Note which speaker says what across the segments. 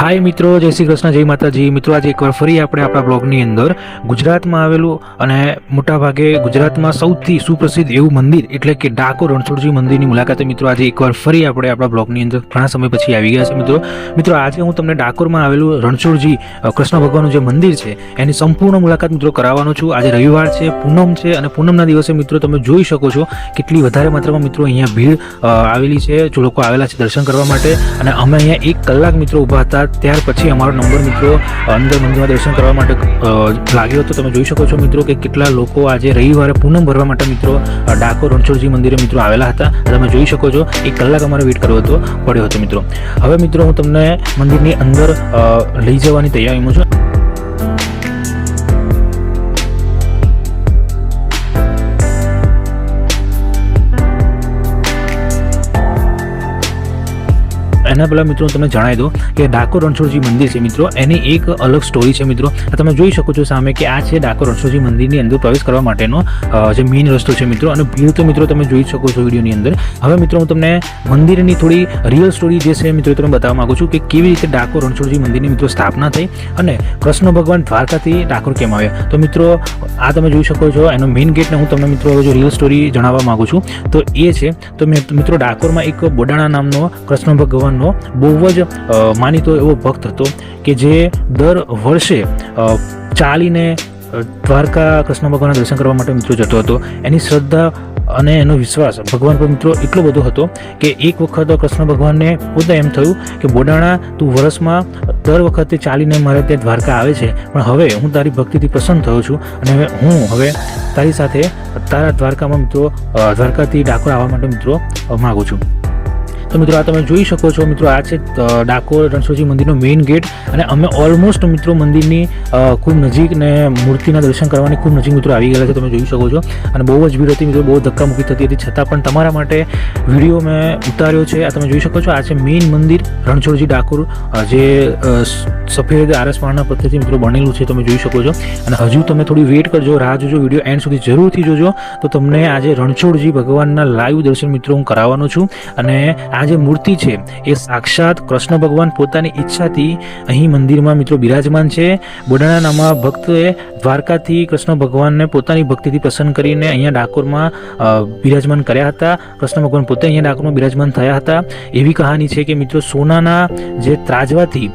Speaker 1: हाय मित्रों, जय श्री कृष्ण, जय माताजी। मित्रों, आज एक बार फरी આપણે આપણા બ્લોગની અંદર ગુજરાતમાં આવેલું અને મોટા ભાગે ગુજરાતમાં સૌથી સુપ્રસિદ્ધ એવું મંદિર એટલે કે ડાકોર રણછોડજી મંદિરની મુલાકાતે મિત્રો આજે એકવાર ફરી આપણે આપણા બ્લોગની અંદર ઘણા સમય પછી આવી ગયા છે। મિત્રો આજે હું તમને ડાકોરમાં આવેલું રણછોડજી કૃષ્ણ ભગવાનનું જે મંદિર છે એની સંપૂર્ણ મુલાકાત મિત્રો કરાવવાનો છું। આજે રવિવાર છે, પૂનમ છે અને પૂનમના દિવસે મિત્રો તમે જોઈ શકો છો કેટલી વધારે માત્રામાં મિત્રો અહીંયા ભીડ આવેલી છે, જો લોકો આવેલા છે દર્શન કરવા માટે। અને અમે અહીંયા 1 કલાક મિત્રો ઊભા હતા, ત્યાર પછી અમારો નંબર મિત્રો અંદર મંદિરમાં દર્શન કરવા માટે લાગ્યો હતો। તમે જોઈ શકો છો મિત્રો કે કેટલા લોકો આજે રવિવારે પૂનમ ભરવા માટે મિત્રો ડાકોર રણછોડજી મંદિરે મિત્રો આવેલા હતા। તમે જોઈ શકો છો 1 કલાક અમારે વેઇટ કરવો પડ્યો હતો મિત્રો। હવે મિત્રો હું તમને મંદિરની અંદર લઈ જવાની તૈયારીમાં છું। એના પહેલાં મિત્રો તમને જણાવી દઉં કે ડાકોર રણછોડજી મંદિર છે મિત્રો, એની એક અલગ સ્ટોરી છે મિત્રો। તમે જોઈ શકો છો સામે કે આ છે ડાકોર રણછોડજી મંદિરની અંદર પ્રવેશ કરવા માટેનો જે મેઇન રસ્તો છે મિત્રો। અને ભીડ તો મિત્રો તમે જોઈ શકો છો વિડીયોની અંદર। હવે મિત્રો હું તમને મંદિરની થોડી રિયલ સ્ટોરી જે છે મિત્રો તમને બતાવવા માગું છું કે કેવી રીતે ડાકોર રણછોડજી મંદિરની મિત્રો સ્થાપના થઈ અને કૃષ્ણ ભગવાન દ્વારકાથી ડાકોર કેમ આવ્યા। તો મિત્રો આ તમે જોઈ શકો છો એનો મેઇન ગેટને હું તમને મિત્રો હવે જો રિયલ સ્ટોરી જણાવવા માગું છું તો એ છે તો મિત્રો ડાકોરમાં એક બોડાણા નામનો કૃષ્ણ ભગવાન બહુ જ માનીતો એવો ભક્ત હતો કે જે દર વર્ષે ચાલીને દ્વારકા કૃષ્ણ ભગવાનના દર્શન કરવા માટે મિત્રો જતો હતો। એની શ્રદ્ધા અને એનો વિશ્વાસ ભગવાન પર મિત્રો એટલો બધો હતો કે એક વખત કૃષ્ણ ભગવાનને પોતે એમ થયું કે બોડાણા તું વર્ષમાં દર વખતે ચાલીને મારે ત્યાં દ્વારકા આવે છે, પણ હવે હું તારી ભક્તિથી પ્રસન્ન થયો છું અને હું હવે તારી સાથે તારા દ્વારકામાં મિત્રો દ્વારકાથી ડાકોર આવવા માટે મિત્રો માગું છું। તો મિત્રો આ તમે જોઈ શકો છો મિત્રો આ છે ડાકોર રણછોડજી મંદિરનો મેઇન ગેટ અને અમે ઓલમોસ્ટ મિત્રો મંદિરની ખૂબ નજીક ને મૂર્તિના દર્શન કરવાની ખૂબ નજીક મિત્રો આવી ગયેલા છે। તમે જોઈ શકો છો અને બહુ જ ભીડ હતી મિત્રો, બહુ ધક્કામુક્કી થતી હતી, છતાં પણ તમારા માટે વિડીયો મેં ઉતાર્યો છે। આ તમે જોઈ શકો છો આ છે મેઇન મંદિર રણછોડજી ડાકોર જે સફેદ આરસપાળના પથ્થરથી મિત્રો બનેલું છે, તમે જોઈ શકો છો। અને હજુ તમે થોડી વેઇટ કરજો, રાહ જોજો, વિડીયો એન્ડ સુધી જરૂરથી જોજો તો તમને આજે રણછોડજી ભગવાનના લાઈવ દર્શન મિત્રો હું કરાવવાનો છું। અને આ જે મૂર્તિ છે એ સાક્ષાત કૃષ્ણ ભગવાન પોતાની ઈચ્છાથી અહીં મંદિરમાં મિત્રો બિરાજમાન છે। બોડાણા નામા ભક્તોએ દ્વારકાથી કૃષ્ણ ભગવાનને પોતાની ભક્તિથી પ્રસન્ન કરીને અહીંયા ડાકોરમાં બિરાજમાન કર્યા હતા। કૃષ્ણ ભગવાન પોતે અહીંયા ડાકોરમાં બિરાજમાન થયા હતા। એવી કહાની છે કે મિત્રો સોનાના જે ત્રાજવાથી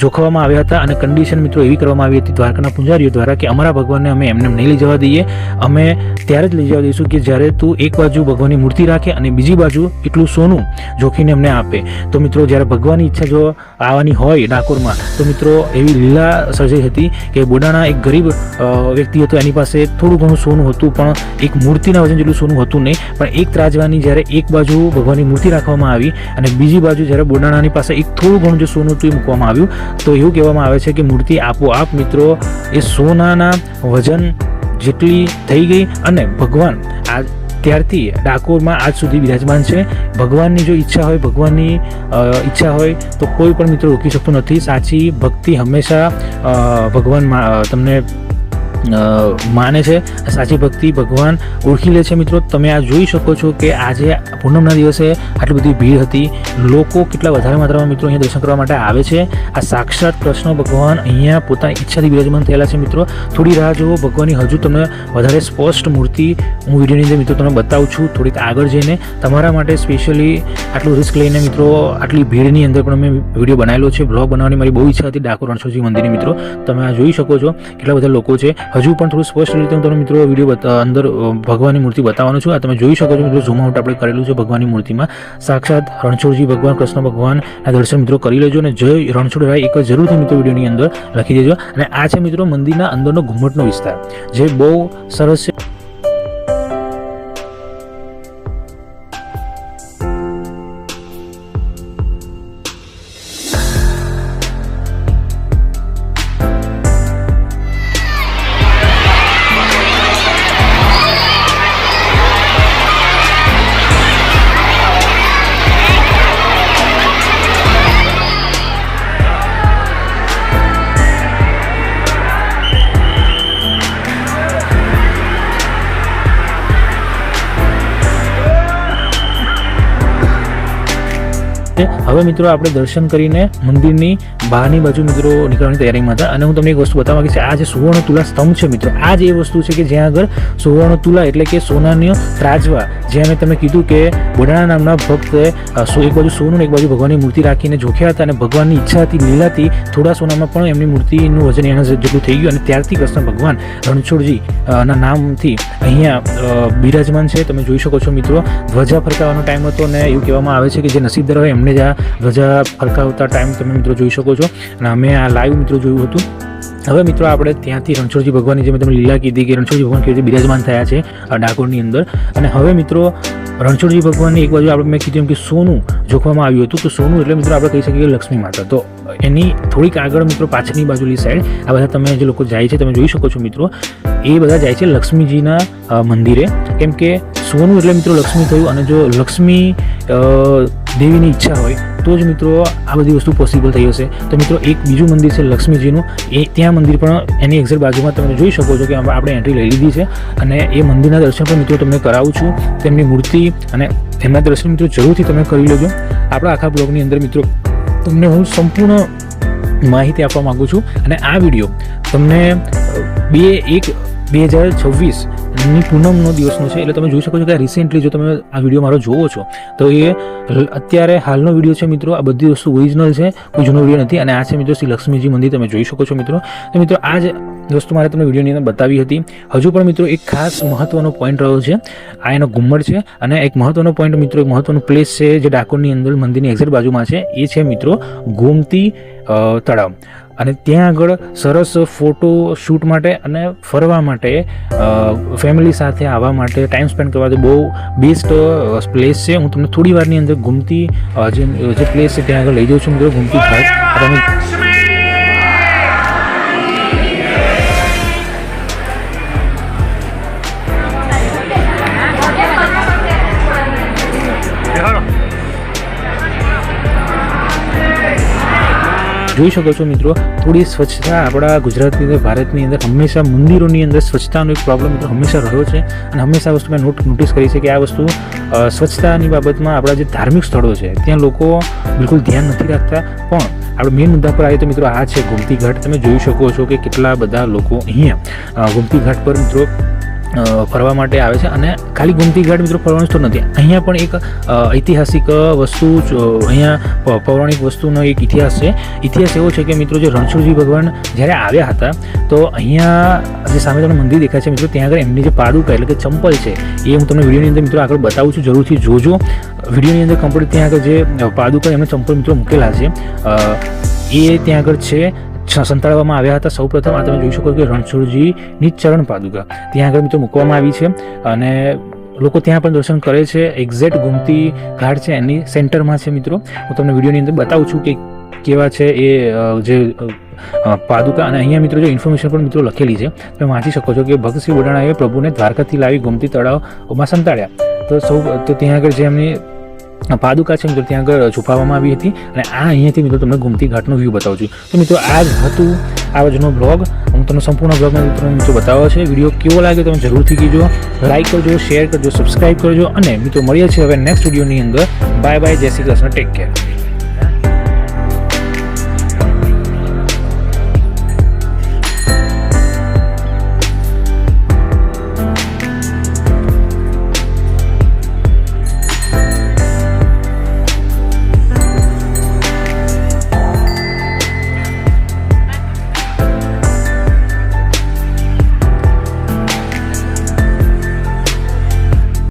Speaker 1: જોખવામાં આવ્યા હતા અને કન્ડિશન મિત્રો એવી કરવામાં આવી હતી દ્વારકાના પૂજારીઓ દ્વારા કે અમારા ભગવાનને અમે એમને નહીં લઈ જવા દઈએ, અમે ત્યારે જ લઈ જવા દઈશું કે જ્યારે તું એક બાજુ ભગવાનની મૂર્તિ રાખે અને બીજી બાજુ એટલું સોનું જોખીને અમને આપે। તો મિત્રો જ્યારે ભગવાનની ઈચ્છા જો આવવાની હોય ડાકોરમાં તો મિત્રો એવી લીલા સર્જાઈ હતી કે બોડાણા એક ગરીબ વ્યક્તિ હતો, એની પાસે થોડું ઘણું સોનું હતું પણ એક મૂર્તિના વજન જેટલું સોનું હતું નહીં, પણ એક ત્રાજવાની જ્યારે એક બાજુ ભગવાનની મૂર્તિ રાખવામાં આવી અને બીજી બાજુ જ્યારે બોડાણાની પાસે એક થોડું ઘણું જે સોનું હતું એ મૂકવામાં આવ્યું તો એવું કહેવામાં આવે છે કે મૂર્તિ આપોઆપ મિત્રો એ સોનાના વજન જેટલી થઈ ગઈ અને ભગવાન આ ત્યારથી ડાકોરમાં આજ સુધી બિરાજમાન છે। ભગવાનની જો ઈચ્છા હોય, ભગવાનની ઈચ્છા હોય તો કોઈ પણ મિત્રો રોકી શકતું નથી। સાચી ભક્તિ હંમેશા ભગવાન તમને માને છે, સાચી ભક્તિ ભગવાન ઓળખી લે છે મિત્રો। તમે આ જોઈ શકો છો કે આજે પૂનમના દિવસે આટલી બધી ભીડ હતી, લોકો કેટલા વધારે માત્રામાં મિત્રો અહીંયા દર્શન કરવા માટે આવે છે। આ સાક્ષાત કૃષ્ણ ભગવાન અહીંયા પોતાની ઈચ્છાથી બિરાજમાન થયેલા છે મિત્રો। થોડી રાહ જુઓ, ભગવાનની હજુ તમને વધારે સ્પષ્ટ મૂર્તિ હું વિડીયોની અંદર મિત્રો તમને બતાવું છું થોડીક આગળ જઈને તમારા માટે સ્પેશિયલી આટલું રિસ્ક લઈને મિત્રો આટલી ભીડની અંદર પણ મેં વિડીયો બનાવેલો છે। બ્લોગ બનાવવાની મારી બહુ ઈચ્છા હતી ડાકોર રણછોડજી મંદિરની મિત્રો। તમે આ જોઈ શકો છો કેટલા બધા લોકો છે। હજુ પણ થોડું સ્પષ્ટ રીતે હું તમને મિત્રો વિડીયો અંદર ભગવાનની મૂર્તિ બતાવવાનો છું। આ તમે જોઈ શકો છો મિત્રો ઝૂમ આઉટ આપણે કરેલું છે ભગવાનની મૂર્તિમાં। સાક્ષાત રણછોડજી ભગવાન કૃષ્ણ ભગવાનના દર્શન મિત્રો કરી લેજો અને જય રણછોડરાય એક જરૂરથી મિત્રો વિડીયોની અંદર લખી દેજો। અને આ છે મિત્રો મંદિરના અંદરનો ઘુમ્મટનો વિસ્તાર જે બહુ સરસ છે। હવે મિત્રો આપણે દર્શન કરીને મંદિરની બહારની બાજુ મિત્રો નીકળવાની તૈયારીમાં હતા અને હું તમને એક વસ્તુ બતાવવા માંગીશ. આ જે સુવર્ણ તુલા સ્તંભ છે મિત્રો, આ જ એ વસ્તુ છે કે જ્યાં આગળ સુવર્ણ તુલા એટલે કે સોનાનો ત્રાજવા, જ્યાં મેં તમને કીધું કે બોડાણા નામના ભક્તે એક બાજુ સોનું એક બાજુ ભગવાનની મૂર્તિ રાખીને જોખ્યા હતા અને ભગવાનની ઈચ્છા હતી લીલાથી થોડા સોનામાં પણ એમની મૂર્તિનું વજન એના જેટલું થઈ ગયું અને ત્યારથી કૃષ્ણ ભગવાન રણછોડજી ના નામથી અહીંયા બિરાજમાન છે. તમે જોઈ શકો છો મિત્રો, ધ્વજા ફરકાવવાનો ટાઈમ હતો અને એવું કહેવામાં આવે છે કે જે નસીબદાર હોય એમને જ આ ધ્વજા ફરકાવતા ટાઈમ તમે મિત્રો જોઈ શકો છો અને અમે આ લાઈવ મિત્રો જોયું હતું. હવે મિત્રો આપણે ત્યાંથી રણછોડજી ભગવાનની જે મેં તમને લીલા કીધી કે રણછોડજી ભગવાન કેવી રીતે બિરાજમાન થયા છે ડાકોરની અંદર, અને હવે મિત્રો રણછોડજી ભગવાનની એક બાજુ આપણે મેં કીધું એમ કે સોનું જોખવામાં આવ્યું હતું. તો સોનું એટલે મિત્રો આપણે કહી શકીએ કે લક્ષ્મી માતા. તો એની થોડીક આગળ મિત્રો પાછળની બાજુની સાઈડ આ બધા તમે જે લોકો જાય છે તમે જોઈ શકો છો મિત્રો, એ બધા જાય છે લક્ષ્મીજીના મંદિરે, કેમ કે સોનું એટલે મિત્રો લક્ષ્મી થયું અને જો લક્ષ્મી દેવીની ઈચ્છા હોય તો જ મિત્રો આ બધી વસ્તુ પોસિબલ થઈ હશે. તો મિત્રો એક બીજું મંદિર છે લક્ષ્મીજીનું, એ ત્યાં મંદિર પણ એની એક્ઝેક્ટ બાજુમાં તમે જોઈ શકો છો કે આપણે એન્ટ્રી લઈ લીધી છે અને એ મંદિરના દર્શન પણ મિત્રો તમને કરાવું છું. તેમની મૂર્તિ અને એમના દર્શન મિત્રો જરૂરથી તમે કરી લેજો. આપણા આખા બ્લોગની અંદર મિત્રો તમને હું સંપૂર્ણ માહિતી આપવા માગું છું અને આ વિડીયો તમને 2/1/2026ની પૂનમનો દિવસનો છે, એટલે તમે જોઈ શકો છો કે રિસેન્ટલી જો તમે આ વિડીયો મારો જોવો છો તો એ અત્યારે હાલનો વિડીયો છે મિત્રો. આ બધી વસ્તુ ઓરિજિનલ છે, કોઈ જૂનો વિડીયો નથી. અને આ છે મિત્રો શ્રી લક્ષ્મીજી મંદિર, તમે જોઈ શકો છો મિત્રો. તો મિત્રો આ જ વસ્તુ મારે તમને વિડીયોની અંદર બતાવી હતી. હજુ પણ મિત્રો એક ખાસ મહત્વનો પોઈન્ટ રહ્યો છે, આ એનો ઘુમ્મટ છે અને એક મહત્વનો પોઈન્ટ મિત્રો, એક મહત્વનું પ્લેસ છે જે ડાકોરની અંદર મંદિરની એક્ઝેક્ટ બાજુમાં છે, એ છે મિત્રો ગોમતી તળાવ. અને ત્યાં આગળ સરસ ફોટો શૂટ માટે અને ફરવા માટે ફેમિલી સાથે આવવા માટે ટાઈમ સ્પેન્ડ કરવા બહુ બેસ્ટ પ્લેસ છે. હું તમને થોડી વારની અંદર ગોમતી જે પ્લેસ છે ત્યાં આગળ લઈ જાઉં છું મિત્રો, ગોમતી ઘાટ. તમે જોઈ શકો છો મિત્રો, થોડી સ્વચ્છતા આપણા ગુજરાતની અંદર ભારતની અંદર હંમેશા મંદિરોની અંદર સ્વચ્છતાનો એક પ્રોબ્લેમ મિત્રો હંમેશા રહ્યો છે અને હંમેશા વસ્તુ મેં નોટિસ કરી છે કે આ વસ્તુ સ્વચ્છતાની બાબતમાં આપણા જે ધાર્મિક સ્થળો છે ત્યાં લોકો બિલકુલ ધ્યાન નથી રાખતા. પણ આપણે મેઇન મુદ્દા પર આવીએ તો મિત્રો આ છે ગોમતી ઘાટ. તમે જોઈ શકો છો કે કેટલા બધા લોકો અહીંયા ગોમતી ઘાટ પર મિત્રો ફરવા માટે આવે છે અને ખાલી ગોમતી ઘાટ મિત્રો ફરવાનું જ તો નથી, અહીંયા પણ એક ઐતિહાસિક વસ્તુ, અહીંયા પૌરાણિક વસ્તુનો એક ઇતિહાસ છે. ઇતિહાસ એવો છે કે મિત્રો જે રણછોડજી ભગવાન જ્યારે આવ્યા હતા તો અહીંયા જે સામે તમને મંદિર દેખાય છે મિત્રો, ત્યાં આગળ એમની જે પાદુકા એટલે કે ચંપલ છે એ હું તમને વિડીયોની અંદર મિત્રો આગળ બતાવું છું, જરૂરથી જોજો વિડીયોની અંદર કમ્પ્લીટ. ત્યાં આગળ જે પાદુકા એમને ચંપલ મિત્રો મૂકેલા છે એ ત્યાં આગળ છે, સંતાડવામાં આવ્યા હતા. સૌપ્રથમ આ તમે જોઈ શકો કે રણછોડજીની ચરણ પાદુકા ત્યાં આગળ મિત્રો મૂકવામાં આવી છે અને લોકો ત્યાં પણ દર્શન કરે છે. એક્ઝેક્ટ ગોમતી ઘાટ છે એની સેન્ટરમાં છે મિત્રો. હું તમને વિડીયોની અંદર બતાવું છું કે કેવા છે એ જે પાદુકા. અને અહીંયા મિત્રો જો ઇન્ફોર્મેશન પણ મિત્રો લખેલી છે, તમે વાંચી શકો છો કે ભક્ત શ્રી બોડાણાએ પ્રભુને દ્વારકાથી લાવી ગોમતી તળાવમાં સંતાડ્યા. તો ત્યાં આગળ જે એમની પાદુકા છે મિત્રો ત્યાં આગળ છુપાવવામાં આવી હતી અને આ અહીંયાથી મિત્રો તમને ગોમતી ઘાટનો વ્યૂ બતાવું છું. તો મિત્રો આ જ હતું આજનો બ્લોગ. હું તમને સંપૂર્ણ બ્લોગમાં મિત્રો બતાવ્યો છે. વિડીયો કેવો લાગે તમે જરૂરથી કીજો, લાઈક કરજો, શેર કરજો, સબસ્ક્રાઈબ કરજો અને મિત્રો મળીએ છીએ હવે નેક્સ્ટ વિડીયોની અંદર. બાય બાય, જય શ્રી કૃષ્ણ, ટેક કેર.